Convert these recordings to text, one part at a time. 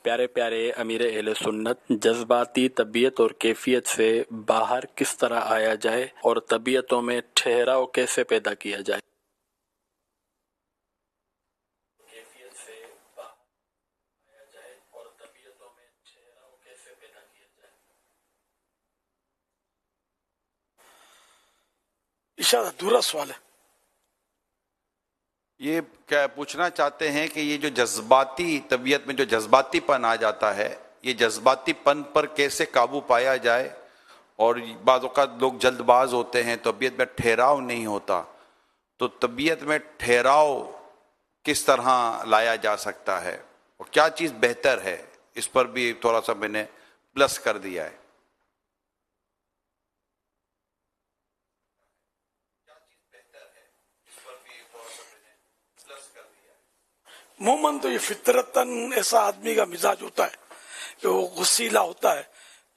پیارے پیارے امیر اہل سنت، جذباتی طبیعت اور کیفیت سے باہر کس طرح آیا جائے اور طبیعتوں میں ٹھہراؤ کیسے پیدا کیا جائے؟ اشارہ ادھورا سوال ہے۔ یہ کیا پوچھنا چاہتے ہیں کہ یہ جو جذباتی طبیعت میں جو جذباتی پن آ جاتا ہے، یہ جذباتی پن پر کیسے قابو پایا جائے؟ اور بعض اوقات لوگ جلد باز ہوتے ہیں، طبیعت میں ٹھہراؤ نہیں ہوتا، تو طبیعت میں ٹھہراؤ کس طرح لایا جا سکتا ہے اور کیا چیز بہتر ہے؟ اس پر بھی تھوڑا سا میں نے پلس کر دیا ہے۔ عموماً تو یہ فطرتاً ایسا آدمی کا مزاج ہوتا ہے کہ وہ غصیلا ہوتا ہے،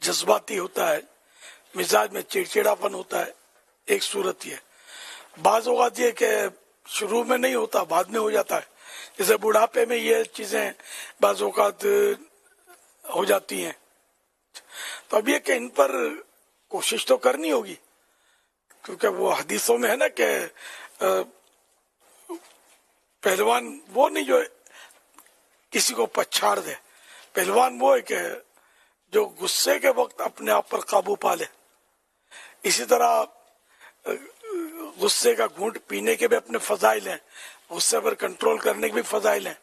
جذباتی ہوتا ہے، مزاج میں چڑچڑا پن ہوتا ہے۔ ایک صورت یہ، بعض اوقات یہ کہ شروع میں نہیں ہوتا، بعد میں ہو جاتا ہے، جیسے بڑھاپے میں یہ چیزیں بعض اوقات ہو جاتی ہیں۔ تو اب یہ کہ ان پر کوشش تو کرنی ہوگی، کیونکہ وہ حدیثوں میں ہے نا کہ پہلوان وہ نہیں جو کسی کو پچھاڑ دے، پہلوان وہ ہے کہ جو غصے کے وقت اپنے آپ پر قابو پا لے۔ اسی طرح غصے کا گھونٹ پینے کے بھی اپنے فضائل ہیں، غصے پر کنٹرول کرنے کے بھی فضائل ہیں۔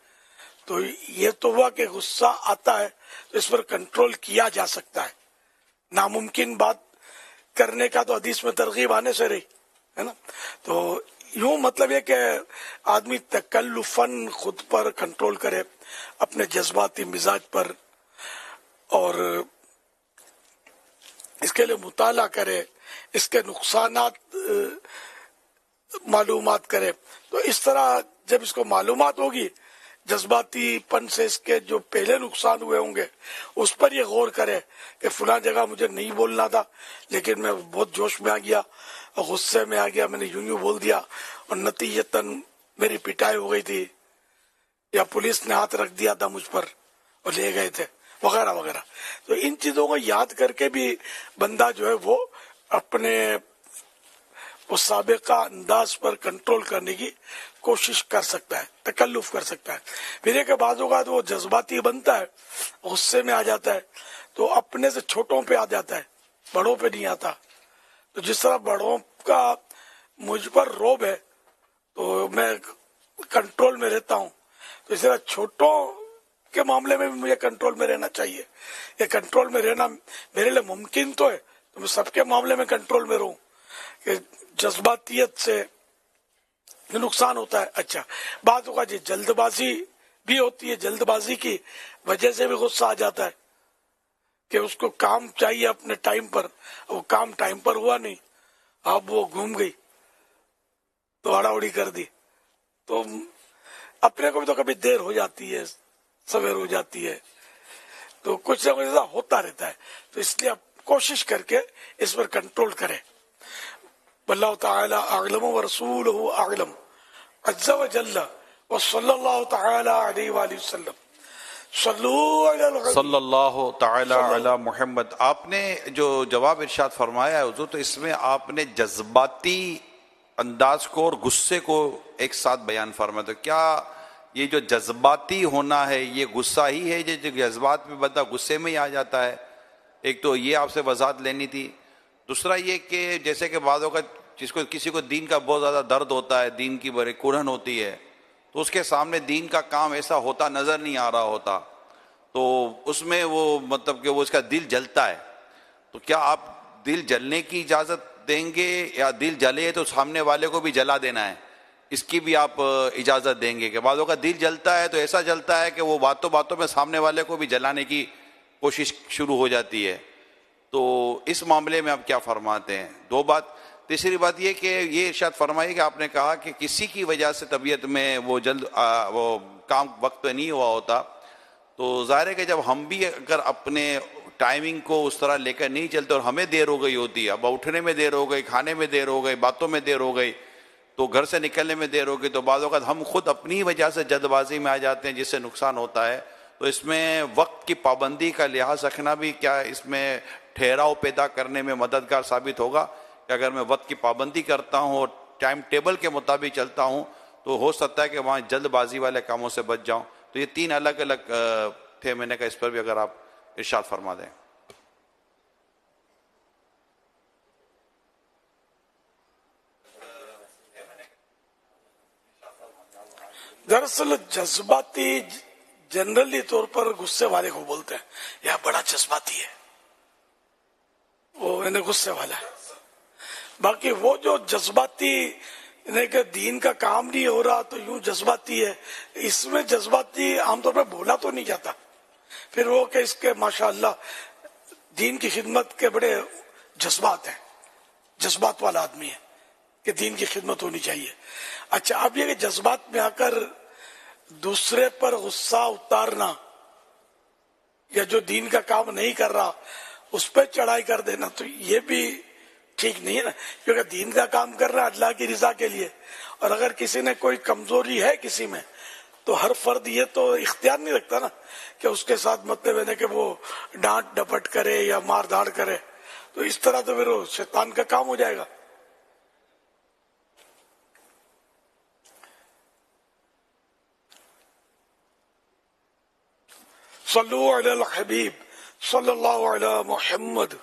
تو یہ تو ہوا کہ غصہ آتا ہے تو اس پر کنٹرول کیا جا سکتا ہے، ناممکن بات کرنے کا تو حدیث میں ترغیب آنے سے رہی ہے نا۔ تو یوں مطلب یہ کہ آدمی تکلفاً خود پر کنٹرول کرے، اپنے جذباتی مزاج پر، اور اس کے لیے مطالعہ کرے، اس کے نقصانات معلومات کرے۔ تو اس طرح جب اس کو معلومات ہوگی، جذباتی پن سے اس کے جو پہلے نقصان ہوئے ہوں گے اس پر یہ غور کرے کہ فلاں جگہ مجھے نہیں بولنا تھا لیکن میں بہت جوش میں آ گیا، غصے میں آ گیا، میں نے یوں بول دیا اور نتیجتاً میری پٹائی ہو گئی تھی، یا پولیس نے ہاتھ رکھ دیا تھا مجھ پر اور لے گئے تھے، وغیرہ وغیرہ۔ تو ان چیزوں کو یاد کر کے بھی بندہ جو ہے وہ اپنے اس سابقہ انداز پر کنٹرول کرنے کی کوشش کر سکتا ہے، تکلف کر سکتا ہے۔ پھر یہ کہ بعض اوقات وہ جذباتی بنتا ہے، غصے میں آ جاتا ہے تو اپنے سے چھوٹوں پہ آ جاتا ہے، بڑوں پہ نہیں آتا۔ تو جس طرح بڑوں کا مجھ پر روب ہے تو میں کنٹرول میں رہتا ہوں، تو اس طرح چھوٹوں کے معاملے میں بھی مجھے کنٹرول میں رہنا چاہیے۔ یہ کنٹرول میں رہنا میرے لیے ممکن تو ہے تو میں سب کے معاملے میں کنٹرول میں رہوں کہ جذباتیت سے نقصان ہوتا ہے۔ اچھا، بعض اوقات یہ جلد بازی بھی ہوتی ہے، جلد بازی کی وجہ سے بھی غصہ آ جاتا ہے کہ اس کو کام چاہیے اپنے ٹائم پر، وہ کام ٹائم پر ہوا نہیں، اب وہ گھوم گئی تو اڑا اڑی کر دی، تو اپنے کو بھی تو کبھی دیر ہو جاتی ہے، سویر ہو جاتی ہے، تو کچھ نہ کچھ ایسا ہوتا رہتا ہے۔ تو اس لیے آپ کوشش کر کے اس پر کنٹرول کریں۔ واللہ تعالی اعلم ورسولہ اعلم عز وجل وصلی اللہ تعالی علیہ وآلہ وسلم۔ صلو علی الغیب صلی اللہ تعالی علی محمد۔ آپ نے جو جواب ارشاد فرمایا ہے حضور، تو اس میں آپ نے جذباتی انداز کو اور غصے کو ایک ساتھ بیان فرمایا، تو کیا یہ جو جذباتی ہونا ہے یہ غصہ ہی ہے؟ جو جذبات میں بندہ غصے میں ہی آ جاتا ہے؟ ایک تو یہ آپ سے وضاحت لینی تھی۔ دوسرا یہ کہ جیسے کہ بعضوں کا کسی کو دین کا بہت زیادہ درد ہوتا ہے، دین کی بڑی کڑھن ہوتی ہے، تو اس کے سامنے دین کا کام ایسا ہوتا نظر نہیں آ رہا ہوتا، تو اس میں وہ مطلب کہ وہ اس کا دل جلتا ہے، تو کیا آپ دل جلنے کی اجازت دیں گے، یا دل جلے تو سامنے والے کو بھی جلا دینا ہے، اس کی بھی آپ اجازت دیں گے؟ کہ بعضوں کا دل جلتا ہے تو ایسا جلتا ہے کہ وہ باتوں باتوں میں سامنے والے کو بھی جلانے کی کوشش شروع ہو جاتی ہے، تو اس معاملے میں آپ کیا فرماتے ہیں؟ دو بات۔ تیسری بات یہ کہ یہ ارشاد فرمائیے کہ آپ نے کہا کہ کسی کی وجہ سے طبیعت میں وہ وہ کام وقت پہ نہیں ہوا ہوتا، تو ظاہر ہے کہ جب ہم بھی اگر اپنے ٹائمنگ کو اس طرح لے کر نہیں چلتے اور ہمیں دیر ہو گئی ہوتی ہے، اب اٹھنے میں دیر ہو گئی، کھانے میں دیر ہو گئی، باتوں میں دیر ہو گئی، تو گھر سے نکلنے میں دیر ہو گئی، تو بعض اوقات ہم خود اپنی وجہ سے جلد بازی میں آ جاتے ہیں جس سے نقصان ہوتا ہے، تو اس میں وقت کی پابندی کا لحاظ رکھنا بھی کیا اس میں ٹھہراؤ پیدا کرنے میں مددگار ثابت ہوگا کہ اگر میں وقت کی پابندی کرتا ہوں اور ٹائم ٹیبل کے مطابق چلتا ہوں تو ہو سکتا ہے کہ وہاں جلد بازی والے کاموں سے بچ جاؤں. تو یہ 3 الگ الگ تھے، میں نے کہا اس پر بھی اگر آپ ارشاد فرما دیں. دراصل جذباتی جنرلی طور پر غصے والے کو بولتے ہیں یا بڑا جذباتی ہے، وہ انہیں غصے والا ہے. باقی وہ جو جذباتی کہ دین کا کام نہیں ہو رہا تو یوں جذباتی ہے، اس میں جذباتی عام طور پہ بولا تو نہیں جاتا. پھر وہ کہ اس کے ماشاءاللہ دین کی خدمت کے بڑے جذبات ہیں، جذبات والا آدمی ہے کہ دین کی خدمت ہونی چاہیے. اچھا، اب یہ کہ جذبات میں آ کر دوسرے پر غصہ اتارنا یا جو دین کا کام نہیں کر رہا اس پہ چڑھائی کر دینا، تو یہ بھی ٹھیک نہیں ہے نا، کیونکہ دین کا کام کر رہا ہے اللہ کی رضا کے لیے. اور اگر کسی نے کوئی کمزوری ہے کسی میں تو ہر فرد یہ تو اختیار نہیں رکھتا نا کہ اس کے ساتھ مطلب ہے کہ وہ ڈانٹ ڈپٹ کرے یا مار داڑ کرے. تو اس طرح تو پھر وہ شیطان کا کام ہو جائے گا. صلو علی الحبیب صلی اللہ علی محمد.